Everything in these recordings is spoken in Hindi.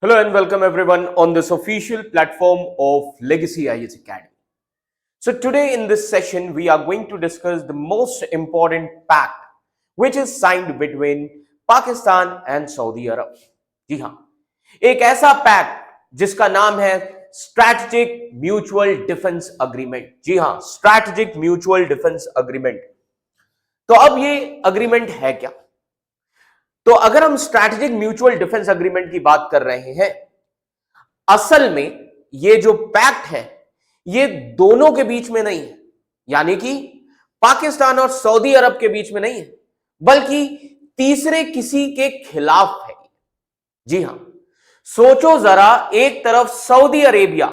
Hello and welcome everyone on this official platform of Legacy IAS Academy. So today in this session we are going to discuss the most important pact which is signed between Pakistan and Saudi Arab. जी हाँ, एक ऐसा पैक्ट जिसका नाम है स्ट्रैटेजिक म्यूचुअल डिफेंस अग्रीमेंट. जी हाँ, स्ट्रैटेजिक म्यूचुअल डिफेंस अग्रीमेंट. तो अब ये अग्रीमेंट है क्या? तो अगर हम स्ट्रैटेजिक म्यूचुअल डिफेंस अग्रीमेंट की बात कर रहे हैं, असल में ये जो पैक्ट है ये दोनों के बीच में नहीं है, यानी कि पाकिस्तान और सऊदी अरब के बीच में नहीं है, बल्कि तीसरे किसी के खिलाफ है. जी हां, सोचो जरा, एक तरफ सऊदी अरेबिया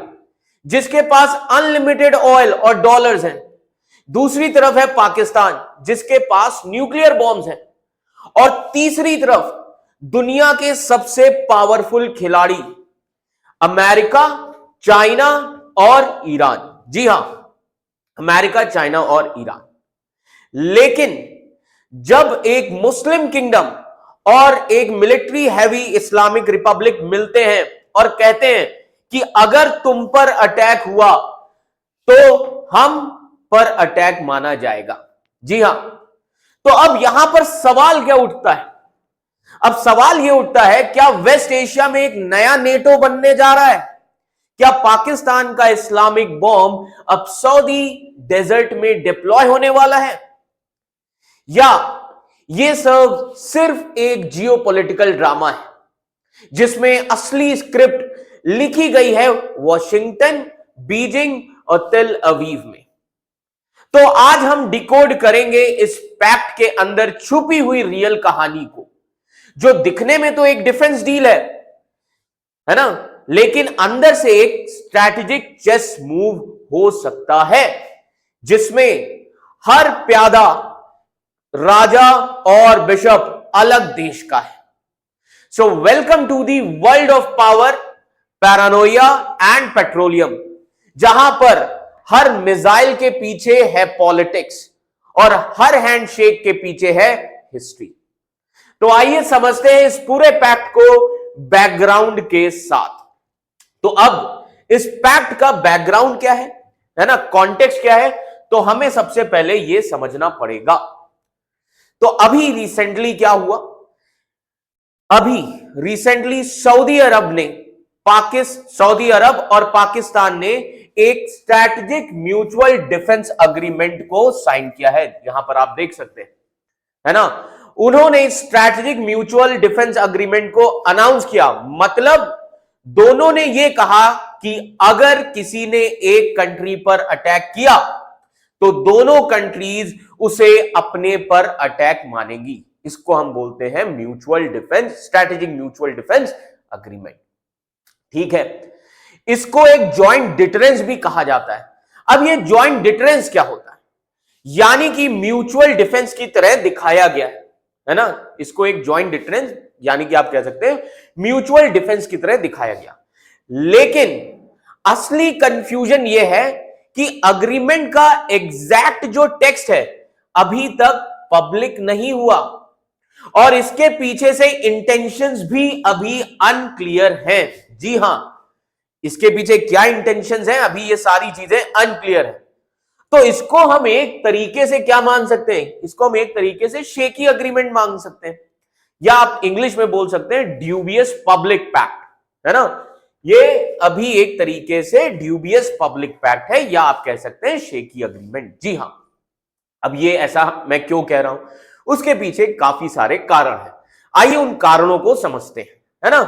जिसके पास अनलिमिटेड ऑयल और डॉलर्स हैं, दूसरी तरफ है पाकिस्तान जिसके पास न्यूक्लियर बॉम्ब्स हैं, और तीसरी तरफ दुनिया के सबसे पावरफुल खिलाड़ी अमेरिका, चाइना और ईरान. जी हां, अमेरिका, चाइना और ईरान. लेकिन जब एक मुस्लिम किंगडम और एक मिलिट्री हैवी इस्लामिक रिपब्लिक मिलते हैं और कहते हैं कि अगर तुम पर अटैक हुआ तो हम पर अटैक माना जाएगा. जी हां, तो अब यहां पर सवाल क्या उठता है? अब सवाल यह उठता है, क्या वेस्ट एशिया में एक नया नेटो बनने जा रहा है? क्या पाकिस्तान का इस्लामिक बॉम्ब अब सऊदी डेजर्ट में डिप्लॉय होने वाला है? या यह सब सिर्फ एक जियोपॉलिटिकल ड्रामा है जिसमें असली स्क्रिप्ट लिखी गई है वॉशिंगटन, बीजिंग और तेल अवीव में? तो आज हम डिकोड करेंगे इस पैक्ट के अंदर छुपी हुई रियल कहानी को, जो दिखने में तो एक डिफेंस डील है ना, लेकिन अंदर से एक स्ट्रैटेजिक चेस मूव हो सकता है जिसमें हर प्यादा, राजा और बिशप अलग देश का है. So welcome to the world of power, paranoia and petroleum, जहां पर हर मिसाइल के पीछे है पॉलिटिक्स और हर हैंडशेक के पीछे है हिस्ट्री. तो आइए समझते हैं इस पूरे पैक्ट को बैकग्राउंड के साथ. तो अब इस पैक्ट का बैकग्राउंड क्या है ना, कॉन्टेक्स्ट क्या है, तो हमें सबसे पहले यह समझना पड़ेगा. तो अभी रिसेंटली क्या हुआ? अभी रिसेंटली सऊदी अरब और पाकिस्तान ने एक स्ट्रैटेजिक म्यूचुअल डिफेंस अग्रीमेंट को साइन किया है. यहां पर आप देख सकते हैं, है ना, उन्होंने स्ट्रैटेजिक म्यूचुअल डिफेंस अग्रीमेंट को अनाउंस किया. मतलब दोनों ने यह कहा कि अगर किसी ने एक कंट्री पर अटैक किया तो दोनों कंट्रीज उसे अपने पर अटैक मानेगी. इसको हम बोलते हैं mutual defence, strategic mutual defence agreement. ठीक है, इसको एक जॉइंट डिटरेंस भी कहा जाता है. अब ये जॉइंट डिटरेंस क्या होता है? यानी कि म्यूचुअल डिफेंस की तरह दिखाया गया है ना, इसको एक जॉइंट डिटरेंस यानी कि आप कह सकते हैं म्यूचुअल डिफेंस की तरह दिखाया गया. लेकिन असली कंफ्यूजन यह है कि अग्रीमेंट का एग्जैक्ट जो टेक्स्ट है अभी तक पब्लिक नहीं हुआ और इसके पीछे से इंटेंशंस भी अभी अनक्लियर हैं. जी हां, इसके पीछे क्या इंटेंशंस हैं, अभी ये सारी चीजें अनक्लियर है. तो इसको हम एक तरीके से क्या मान सकते हैं? इसको हम एक तरीके से शेकी अग्रीमेंट मान सकते हैं, या आप इंग्लिश में बोल सकते हैं ड्यूबियस पब्लिक पैक्ट, है ना. ये अभी एक तरीके से ड्यूबियस पब्लिक पैक्ट है, या आप कह सकते हैं शेकी अग्रीमेंट. जी हां, अब ये ऐसा मैं क्यों कह रहा हूं, उसके पीछे काफी सारे कारण हैं. आइए उन कारणों को समझते हैं, है ना.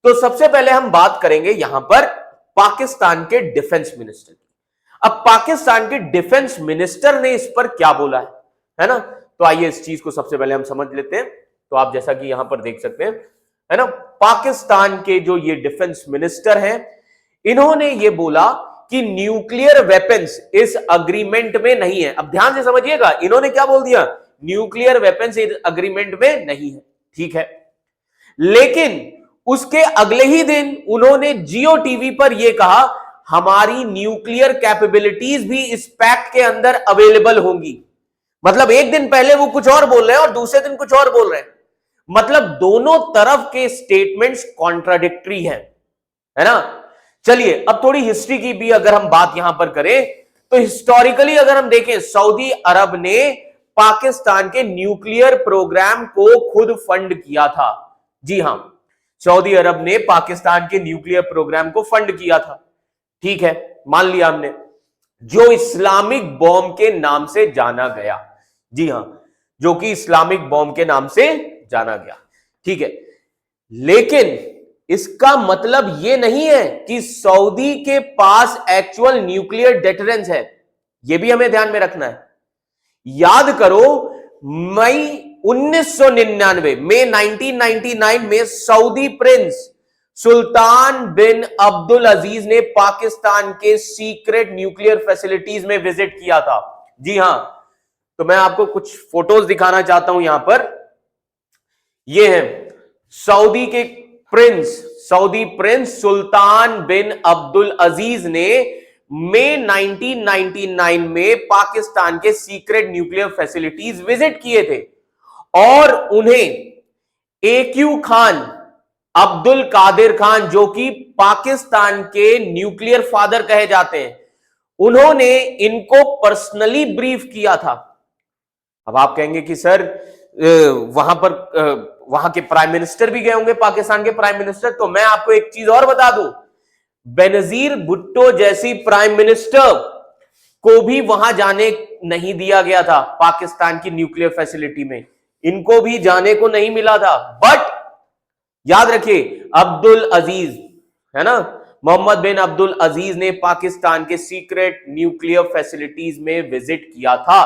तो सबसे पहले हम बात करेंगे यहां पर पाकिस्तान के डिफेंस मिनिस्टर की. अब पाकिस्तान के डिफेंस मिनिस्टर ने इस पर क्या बोला है ना. तो आइए इस चीज को सबसे पहले हम समझ लेते हैं. तो आप जैसा कि यहां पर देख सकते हैं, है ना, पाकिस्तान के जो ये डिफेंस मिनिस्टर हैं, इन्होंने ये बोला कि न्यूक्लियर वेपन्स इस अग्रीमेंट में नहीं है. अब ध्यान से समझिएगा, इन्होंने क्या बोल दिया? न्यूक्लियर वेपन्स इस अग्रीमेंट में नहीं है. ठीक है, लेकिन उसके अगले ही दिन उन्होंने जियो टीवी पर यह कहा हमारी न्यूक्लियर कैपेबिलिटीज भी इस पैक्ट के अंदर अवेलेबल होंगी. मतलब एक दिन पहले वो कुछ और बोल रहे हैं और दूसरे दिन कुछ और बोल रहे हैं. मतलब दोनों तरफ के स्टेटमेंट्स कॉन्ट्राडिक्टरी हैं, है ना। चलिए अब थोड़ी हिस्ट्री की भी अगर हम बात यहां पर करें तो हिस्टोरिकली अगर हम देखें, सऊदी अरब ने पाकिस्तान के न्यूक्लियर प्रोग्राम को खुद फंड किया था। जी हां, सऊदी अरब ने पाकिस्तान के न्यूक्लियर प्रोग्राम को फंड किया था। ठीक है, मान लिया हमने, जो इस्लामिक बॉम्ब के नाम से जाना गया। जी हां, जो कि इस्लामिक बॉम्ब के नाम से जाना गया। ठीक है, लेकिन इसका मतलब यह नहीं है कि सऊदी के पास एक्चुअल न्यूक्लियर डेटरेंस है। यह भी हमें ध्यान में रखना है। याद करो, मई 1999 में 1999 में सऊदी प्रिंस सुल्तान बिन अब्दुल अजीज ने पाकिस्तान के सीक्रेट न्यूक्लियर फैसिलिटीज में विजिट किया था। जी हां, तो मैं आपको कुछ फोटोज दिखाना चाहता हूं। यहां पर ये है सऊदी प्रिंस सुल्तान बिन अब्दुल अजीज ने मई 1999 में पाकिस्तान के सीक्रेट न्यूक्लियर फैसिलिटीज विजिट किए थे और उन्हें AQ खान, अब्दुल कादिर खान, जो कि पाकिस्तान के न्यूक्लियर फादर कहे जाते हैं, उन्होंने इनको पर्सनली ब्रीफ किया था। अब आप कहेंगे कि सर वहां के प्राइम मिनिस्टर भी गए होंगे, पाकिस्तान के प्राइम मिनिस्टर। तो मैं आपको एक चीज और बता दूं, बेनजीर भुट्टो जैसी प्राइम मिनिस्टर को भी वहां जाने नहीं दिया गया था। पाकिस्तान की न्यूक्लियर फैसिलिटी में इनको भी जाने को नहीं मिला था। बट याद रखिए, अब्दुल अजीज, है ना, मोहम्मद बिन अब्दुल अजीज ने पाकिस्तान के सीक्रेट न्यूक्लियर फैसिलिटीज में विजिट किया था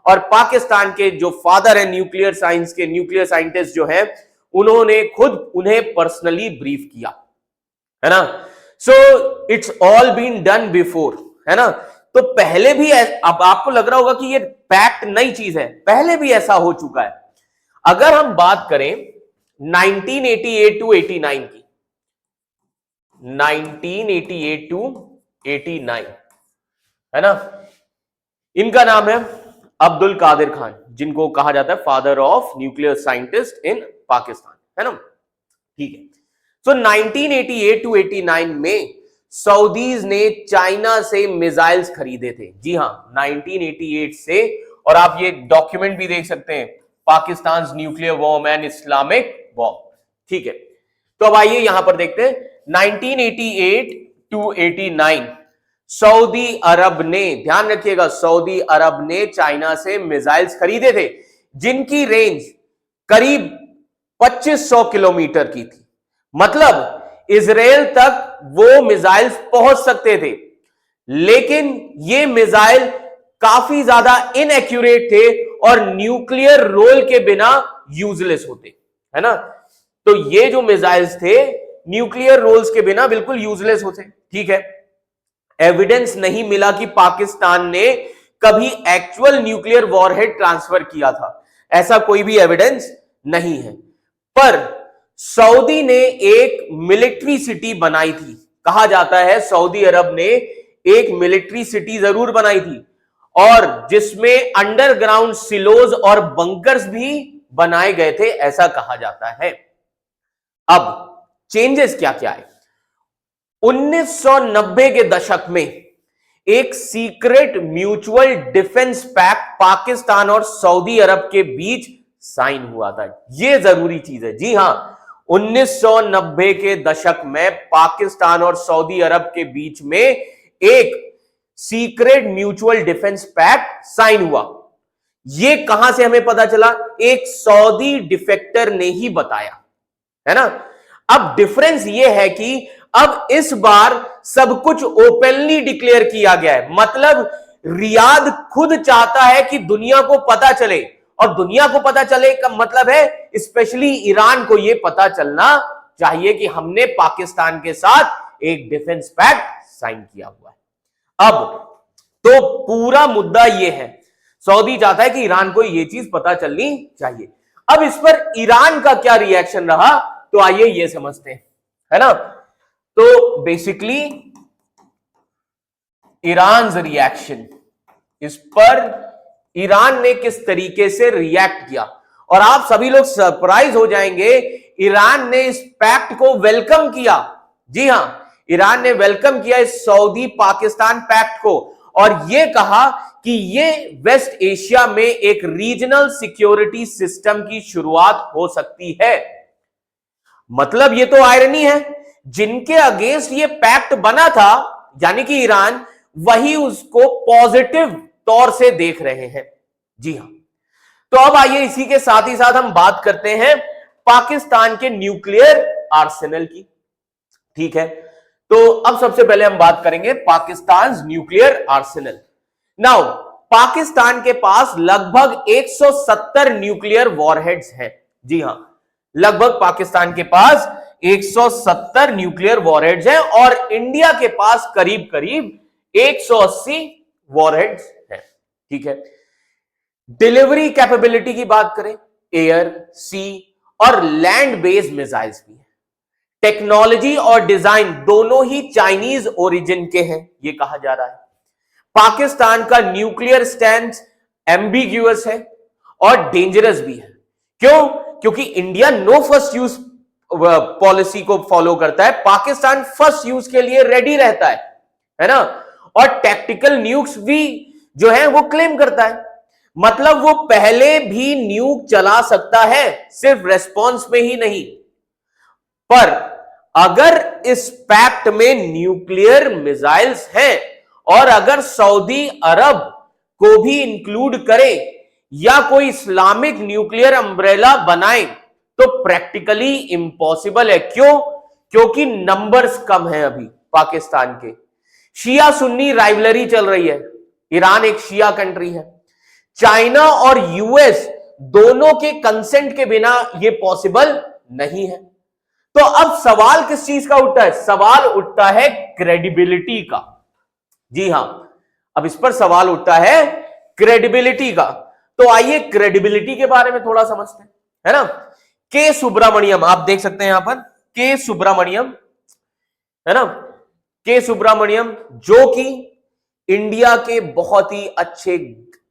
और पाकिस्तान के जो फादर है न्यूक्लियर साइंस के, न्यूक्लियर साइंटिस्ट जो है, उन्होंने खुद उन्हें पर्सनली ब्रीफ किया, है ना। So it's all been done before, है ना। तो पहले भी, अब आपको लग रहा होगा कि ये फैक्ट नई चीज है, पहले भी ऐसा हो चुका है। अगर हम बात करें 1988 टू 89 की, 1988 टू 89, है ना, इनका नाम है अब्दुल कादिर खान, जिनको कहा जाता है father of nuclear scientist in Pakistan, है ना। ठीक है, तो 1988 टू 89 में सऊदीज ने चाइना से मिसाइल्स खरीदे थे। जी हां, 1988 से, और आप ये डॉक्यूमेंट भी देख सकते हैं, Pakistan nuclear bomb and Islamic bomb. ठीक है, तो अब आइए यहां पर देखते हैं 1988 टू 89 सऊदी अरब ने, ध्यान रखिएगा, सऊदी अरब ने चाइना से मिसाइल्स खरीदे थे जिनकी रेंज करीब 2500 किलोमीटर की थी। मतलब इजराइल तक वो मिसाइल्स पहुंच सकते थे, लेकिन ये मिसाइल काफी ज्यादा इनएक्यूरेट थे और न्यूक्लियर रोल के बिना यूजलेस होते, है ना। तो ये जो मिसाइल्स थे न्यूक्लियर रोल्स के बिना बिल्कुल यूजलेस होते। ठीक है, एविडेंस नहीं मिला कि पाकिस्तान ने कभी एक्चुअल न्यूक्लियर वॉरहेड ट्रांसफर किया था, ऐसा कोई भी एविडेंस नहीं है। पर सऊदी ने एक मिलिट्री सिटी बनाई थी, कहा जाता है सऊदी अरब ने एक मिलिट्री सिटी जरूर बनाई थी, और जिसमें अंडरग्राउंड सिलोज और बंकर्स भी बनाए गए थे, ऐसा कहा जाता है। अब चेंजेस क्या क्या है, 1990 के दशक में एक secret mutual defence pact Pakistan और सऊदी अरब के बीच साइन हुआ था। यह जरूरी चीज है। जी हां, 1990 के दशक में पाकिस्तान और सऊदी अरब के बीच में एक secret mutual defence pact sign हुआ। यह कहां से हमें पता चला? एक सऊदी डिफेक्टर ने ही बताया, है ना। अब डिफरेंस यह है कि अब इस बार सब कुछ ओपनली डिक्लेयर किया गया है। मतलब रियाद खुद चाहता है कि दुनिया को पता चले, और दुनिया को पता चले का मतलब है स्पेशली ईरान को यह पता चलना चाहिए कि हमने पाकिस्तान के साथ एक डिफेंस पैक्ट साइन किया हुआ है। अब तो पूरा मुद्दा यह है, सऊदी चाहता है कि ईरान को यह चीज पता चलनी चाहिए। अब इस पर ईरान का क्या रिएक्शन रहा, तो आइए यह समझते हैं, है ना। तो बेसिकली ईरान रिएक्शन, इस पर ईरान ने किस तरीके से रिएक्ट किया, और आप सभी लोग सरप्राइज हो जाएंगे, ईरान ने इस पैक्ट को वेलकम किया। जी हां, ईरान ने वेलकम किया इस सऊदी पाकिस्तान पैक्ट को और यह कहा कि यह वेस्ट एशिया में एक रीजनल सिक्योरिटी सिस्टम की शुरुआत हो सकती है। मतलब यह तो आयरनी है, जिनके अगेंस्ट ये पैक्ट बना था यानी कि ईरान, वही उसको पॉजिटिव तौर से देख रहे हैं। जी हां, तो अब आइए इसी के साथ ही साथ हम बात करते हैं पाकिस्तान के न्यूक्लियर आर्सेनल की। ठीक है, तो अब सबसे पहले हम बात करेंगे Pakistan nuclear Arsenal. Now Pakistan के पास लगभग 170 न्यूक्लियर वॉरहेड्स हैं। जी हां, लगभग पाकिस्तान के पास 170 न्यूक्लियर वॉरहेड्स हैं और इंडिया के पास करीब करीब 180 वॉरहेड्स हैं। ठीक है, डिलीवरी कैपेबिलिटी की बात करें, एयर, सी और लैंड बेस्ड मिसाइल्स भी है। टेक्नोलॉजी और डिजाइन दोनों ही चाइनीज ओरिजिन के हैं, यह कहा जा रहा है। पाकिस्तान का न्यूक्लियर स्टैंड एम्बिग्यूअस है और डेंजरस भी है। क्यों? क्योंकि India no first use policy को फॉलो करता है, पाकिस्तान फर्स्ट यूज के लिए रेडी रहता है ना, और टैक्टिकल न्यूक्स भी जो है वो क्लेम करता है। मतलब वो पहले भी न्यूक चला सकता है, सिर्फ रेस्पॉन्स में ही नहीं। पर अगर इस पैक्ट में न्यूक्लियर मिसाइल्स हैं और अगर सऊदी अरब को भी इंक्लूड करे या कोई इस्लामिक न्यूक्लियर अम्ब्रेला बनाए तो प्रैक्टिकली इंपॉसिबल है। क्यों? क्योंकि नंबर्स कम हैं अभी पाकिस्तान के। शिया सुन्नी राइवलरी चल रही है, ईरान एक शिया कंट्री है। चाइना और यूएस दोनों के कंसेंट के बिना यह पॉसिबल नहीं है। तो अब सवाल किस चीज का उठता है? सवाल उठता है क्रेडिबिलिटी का। जी हां, अब इस पर सवाल उठता है क्रेडिबिलिटी का। तो आइए क्रेडिबिलिटी के बारे में थोड़ा समझते हैं, है ना। के सुब्रमण्यम, आप देख सकते हैं यहां पर के सुब्रमण्यम, है ना, के सुब्रमण्यम, जो कि इंडिया के बहुत ही अच्छे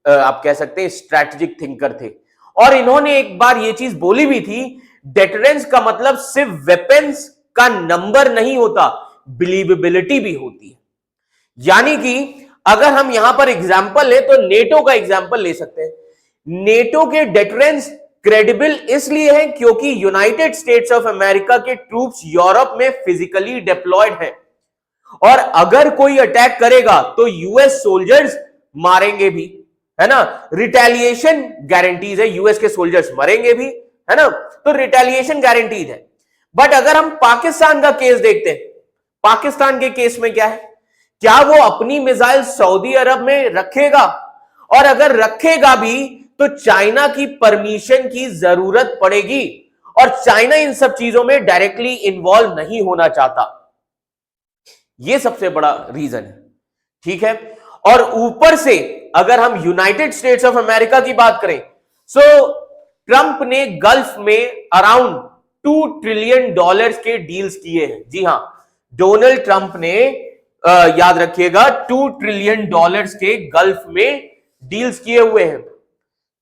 आप कह सकते हैं स्ट्रैटेजिक थिंकर थे। और इन्होंने एक बार यह चीज बोली भी थी, डेटरेंस का मतलब सिर्फ वेपन्स का नंबर नहीं होता, बिलीवेबिलिटी भी होती है। यानी कि अगर हम यहां पर एग्जाम्पल ले तो नेटो का एग्जाम्पल ले सकते हैं। नेटो के डेटरेंस क्रेडिबल इसलिए है क्योंकि यूनाइटेड स्टेट्स ऑफ अमेरिका के ट्रूप्स यूरोप में फिजिकली डिप्लॉयड हैं और अगर कोई अटैक करेगा तो यूएस सोल्जर्स मारेंगे भी, है ना। रिटेलिएशन गारंटीज है, यूएस के सोल्जर्स मरेंगे भी, है ना, तो रिटेलिएशन गारंटीज है। बट अगर हम पाकिस्तान का केस देखते हैं, पाकिस्तान के केस में क्या है? क्या वो अपनी मिसाइल सऊदी अरब में रखेगा? और अगर रखेगा भी तो चाइना की परमिशन की जरूरत पड़ेगी और चाइना इन सब चीजों में डायरेक्टली इन्वॉल्व नहीं होना चाहता। यह सबसे बड़ा रीजन है। ठीक है, और ऊपर से अगर हम यूनाइटेड स्टेट्स ऑफ अमेरिका की बात करें, सो ट्रंप ने गल्फ में अराउंड $2 ट्रिलियन के डील्स किए हैं। जी हां, डोनाल्ड ट्रंप ने याद रखिएगा $2 ट्रिलियन के गल्फ में डील्स किए हुए हैं।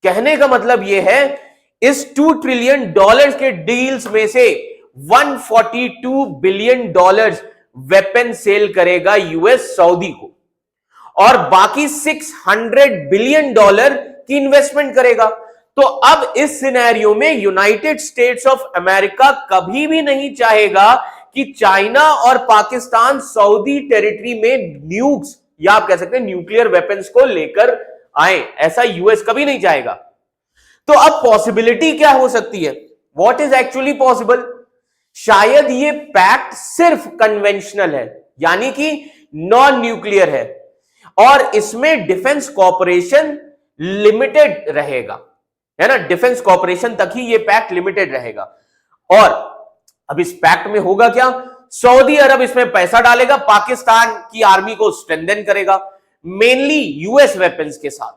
कहने का मतलब यह है इस $2 ट्रिलियन के डील्स में से $142 बिलियन वेपन सेल करेगा यूएस सऊदी को और बाकी $600 बिलियन की इन्वेस्टमेंट करेगा। तो अब इस सिनेरियो में यूनाइटेड स्टेट्स ऑफ अमेरिका कभी भी नहीं चाहेगा कि चाइना और पाकिस्तान सऊदी टेरिटरी में न्यूक्स या आप कह सकते हैं न्यूक्लियर वेपन्स को लेकर आए, ऐसा यूएस कभी नहीं चाहेगा। तो अब पॉसिबिलिटी क्या हो सकती है? What is actually possible? शायद ये पैक्ट सिर्फ कन्वेंशनल है, यानी कि नॉन न्यूक्लियर है और इसमें डिफेंस कॉपरेशन लिमिटेड रहेगा, है ना। डिफेंस कॉपरेशन तक ही ये पैक्ट लिमिटेड रहेगा। और अब इस पैक्ट में होगा क्या? सऊदी अरब इसमें पैसा डालेगा, पाकिस्तान की आर्मी को स्ट्रेंथन करेगा, मेनली यूएस वेपन्स के साथ।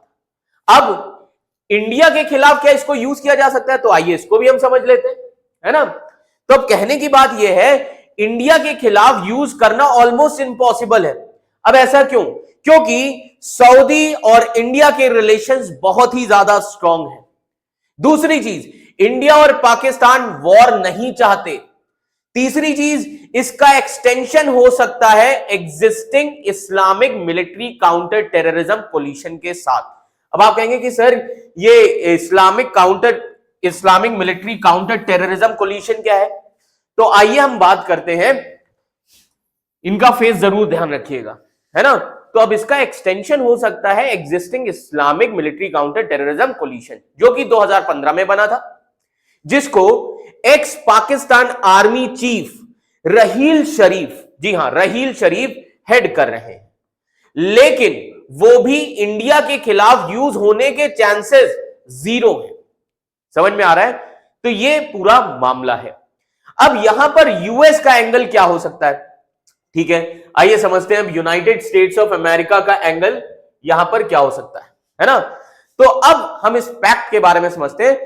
अब इंडिया के खिलाफ क्या इसको यूज किया जा सकता है? तो आइए इसको भी हम समझ लेते हैं, है ना। तो अब कहने की बात यह है, इंडिया के खिलाफ यूज करना ऑलमोस्ट इम्पॉसिबल है। अब ऐसा क्यों? क्योंकि सऊदी और इंडिया के रिलेशंस बहुत ही ज्यादा स्ट्रांग हैं। दूसरी चीज, इंडिया और पाकिस्तान वॉर नहीं चाहते। तीसरी चीज, इसका एक्सटेंशन हो सकता है existing Islamic military counter terrorism coalition के साथ। अब आप कहेंगे कि सर ये Islamic military counter terrorism coalition क्या है? तो आइए हम बात करते हैं, इनका फेस जरूर ध्यान रखिएगा, है ना। तो अब इसका एक्सटेंशन हो सकता है existing Islamic military counter terrorism coalition, जो कि 2015 में बना था, जिसको ex Pakistan army chief Raheel Sharif, जी हां रहील शरीफ हेड कर रहे हैं, लेकिन वो भी इंडिया के खिलाफ यूज होने के चांसेस 0 हैं। समझ में आ रहा है? तो ये पूरा मामला है। अब यहां पर यूएस का एंगल क्या हो सकता है? ठीक है, आइए समझते हैं अब यूनाइटेड स्टेट्स ऑफ अमेरिका का एंगल यहां पर क्या हो सकता है ना। तो अब हम इस पैक्ट के बारे में समझते हैं।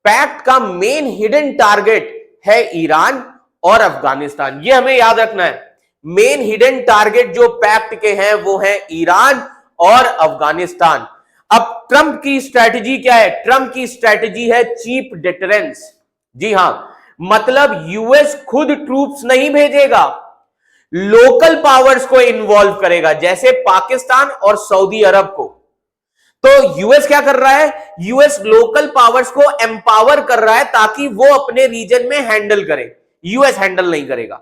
पैक्ट का मेन हिडन टारगेट है ईरान और अफगानिस्तान, ये हमें याद रखना है। मेन हिडन टारगेट जो पैक्ट के हैं वो है ईरान और अफगानिस्तान। अब ट्रंप की स्ट्रैटेजी क्या है? ट्रंप की स्ट्रैटेजी है चीप डिटरेंस। जी हां, मतलब यूएस खुद ट्रूप्स नहीं भेजेगा, लोकल पावर्स को इन्वॉल्व करेगा, जैसे पाकिस्तान और सऊदी अरब को। तो यूएस क्या कर रहा है? यूएस लोकल पावर्स को एम्पावर कर रहा है ताकि वो अपने रीजन में हैंडल करे, यूएस हैंडल नहीं करेगा।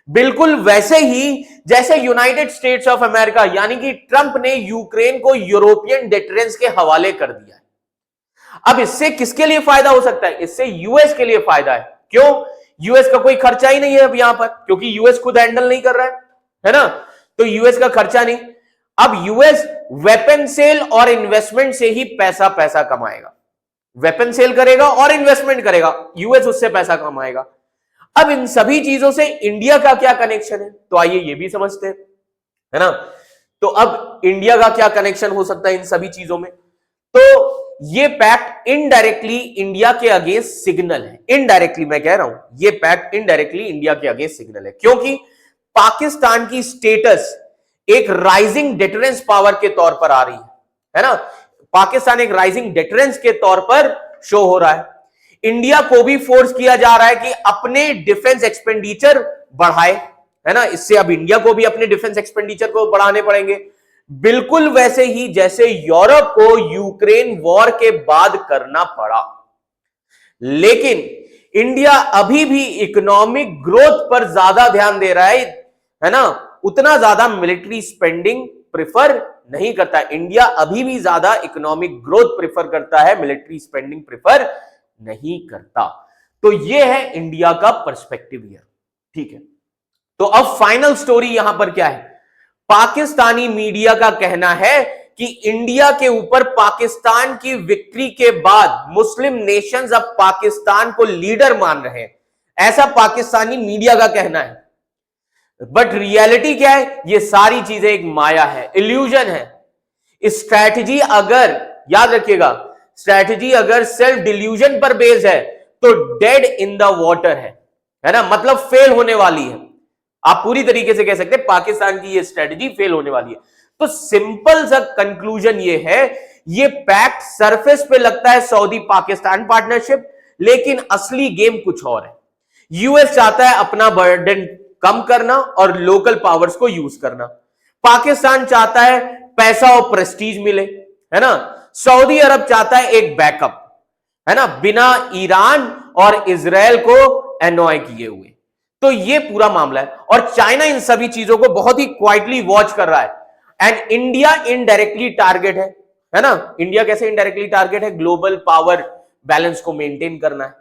बिल्कुल वैसे ही जैसे यूनाइटेड स्टेट्स ऑफ अमेरिका यानी कि ट्रंप ने यूक्रेन को यूरोपियन डिटरेंस के हवाले कर दिया है। अब इससे किसके लिए फायदा हो सकता है? इससे यूएस के लिए फायदा है। क्यों? यूएस का कोई खर्चा ही नहीं है अब यहां पर, क्योंकि यूएस खुद हैंडल नहीं कर रहा है ना, तो यूएस का खर्चा नहीं। अब यूएस वेपन सेल और इन्वेस्टमेंट से ही पैसा कमाएगा। वेपन सेल करेगा और इन्वेस्टमेंट करेगा, यूएस उससे पैसा कमाएगा। अब इन सभी चीजों से इंडिया का क्या कनेक्शन है? तो आइए ये भी समझते हैं, है ना। तो अब इंडिया का क्या कनेक्शन हो सकता है इन सभी चीजों में? तो ये पैक्ट इनडायरेक्टली इंडिया के अगेंस्ट सिग्नल है। इनडायरेक्टली मैं कह रहा हूं, ये पैक्ट इनडायरेक्टली इंडिया के अगेंस्ट सिग्नल है, क्योंकि पाकिस्तान की स्टेटस एक राइजिंग डिटरेंस पावर के तौर पर आ रही है ना। पाकिस्तान एक राइजिंग डिटरेंस के तौर पर शो हो रहा है। इंडिया को भी फोर्स किया जा रहा है कि अपने डिफेंस एक्सपेंडिचर बढ़ाए, है ना। इससे अब इंडिया को भी अपने डिफेंस एक्सपेंडिचर को बढ़ाने पड़ेंगे, बिल्कुल वैसे ही जैसे यूरोप को यूक्रेन वॉर के बाद करना पड़ा। लेकिन इंडिया अभी भी इकोनॉमिक ग्रोथ पर ज्यादा ध्यान दे रहा है ना, उतना ज्यादा मिलिट्री स्पेंडिंग प्रेफर नहीं करता। इंडिया अभी भी ज्यादा इकोनॉमिक ग्रोथ प्रेफर करता है, मिलिट्री स्पेंडिंग प्रेफर नहीं करता। तो ये है इंडिया का पर्सपेक्टिव हियर, ठीक है। तो अब फाइनल स्टोरी यहां पर क्या है? पाकिस्तानी मीडिया का कहना है कि इंडिया के ऊपर पाकिस्तान की विक्ट्री के बाद मुस्लिम नेशंस अब पाकिस्तान को लीडर मान रहे हैं, ऐसा पाकिस्तानी मीडिया का कहना है। बट रियलिटी क्या है? ये सारी चीजें एक माया है, इल्यूजन है। स्ट्रैटेजी अगर, याद रखिएगा, स्ट्रैटेजी अगर सेल्फ डिल्यूजन पर बेस्ड है तो डेड इन द वाटर है ना, मतलब फेल होने वाली है। आप पूरी तरीके से कह सकते हैं पाकिस्तान की ये स्ट्रैटेजी फेल होने वाली है। तो सिंपल सा कंक्लूजन ये है, ये पैक्ट सरफेस पे लगता है सऊदी पाकिस्तान पार्टनरशिप, लेकिन असली गेम कुछ और है। यूएस चाहता है अपना बर्डन कम करना और लोकल पावर्स को यूज करना। पाकिस्तान चाहता है पैसा और प्रेस्टीज मिले, है ना। सऊदी अरब चाहता है एक बैकअप, है ना, बिना ईरान और इजराइल को एनॉय किए हुए। तो ये पूरा मामला है और चाइना इन सभी चीजों को बहुत ही क्वाइटली वॉच कर रहा है। एंड इंडिया इनडायरेक्टली टारगेट है ना। इंडिया कैसे इनडायरेक्टली टारगेट है? ग्लोबल पावर बैलेंस को मेंटेन करना है।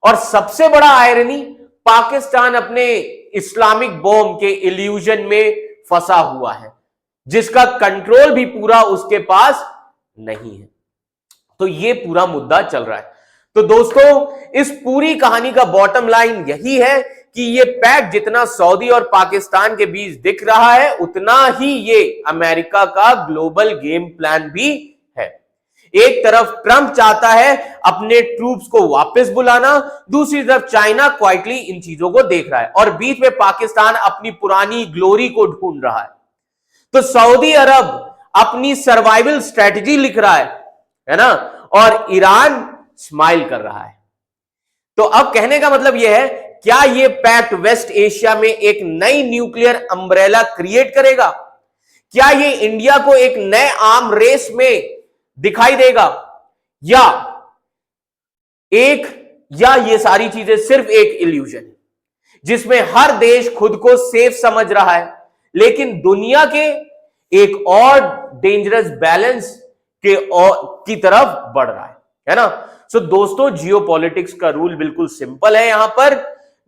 और सबसे बड़ा आयरनी, पाकिस्तान अपने इस्लामिक बॉम्ब के इल्यूजन में फंसा हुआ है, जिसका कंट्रोल भी पूरा उसके पास नहीं है। तो ये पूरा मुद्दा चल रहा है। तो दोस्तों, इस पूरी कहानी का बॉटम लाइन यही है कि ये पैक्ट जितना सऊदी और पाकिस्तान के बीच दिख रहा है, उतना ही ये अमेरिका का ग्लोबल गेम प्लान भी है। एक तरफ ट्रंप चाहता है अपने ट्रूप्स को वापस बुलाना, दूसरी तरफ चाइना क्वाइटली इन चीजों को देख रहा है और बीच में पाकिस्तान अपनी पुरानी ग्लोरी को ढूंढ रहा है। तो सऊदी अरब अपनी सर्वाइवल स्ट्रेटजी लिख रहा है ना, और ईरान स्माइल कर रहा है। तो अब कहने का मतलब यह है, क्या यह पैक्ट वेस्ट एशिया में एक नई न्यूक्लियर अम्ब्रेला क्रिएट करेगा? क्या यह इंडिया को एक नए आर्म रेस में दिखाई देगा, या ये सारी चीजें सिर्फ एक इल्यूजन है जिसमें हर देश खुद को सेफ समझ रहा है, लेकिन दुनिया के एक और डेंजरस बैलेंस की तरफ बढ़ रहा है ना? सो दोस्तों, जियोपॉलिटिक्स का रूल बिल्कुल सिंपल है यहां पर,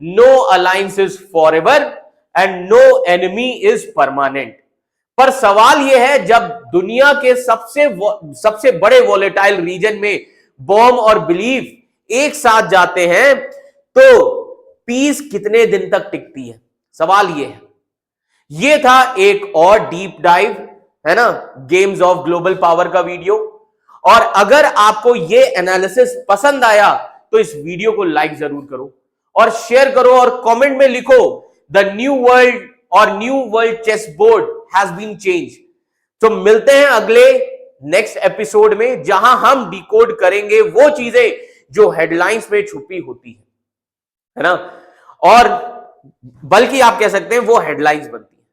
no alliance is forever and no enemy is permanent. पर सवाल यह है, जब दुनिया के सबसे बड़े वॉलेटाइल रीजन में बॉम्ब और बिलीफ एक साथ जाते हैं तो पीस कितने दिन तक टिकती है? सवाल यह है। यह था एक और डीप डाइव, है ना, गेम्स ऑफ ग्लोबल पावर का वीडियो। और अगर आपको यह एनालिसिस पसंद आया तो इस वीडियो को लाइक जरूर करो और शेयर करो और कमेंट में लिखो, the new world chess board has been change. तो मिलते हैं अगले नेक्स्ट एपिसोड में, जहां हम डिकोड करेंगे वो चीजें जो हेडलाइंस में छुपी होती है ना, और बल्कि आप कह सकते हैं वो हेडलाइंस बनती है।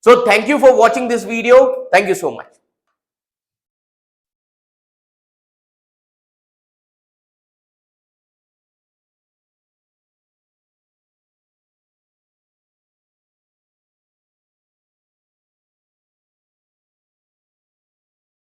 So thank you for watching this video, thank you so much.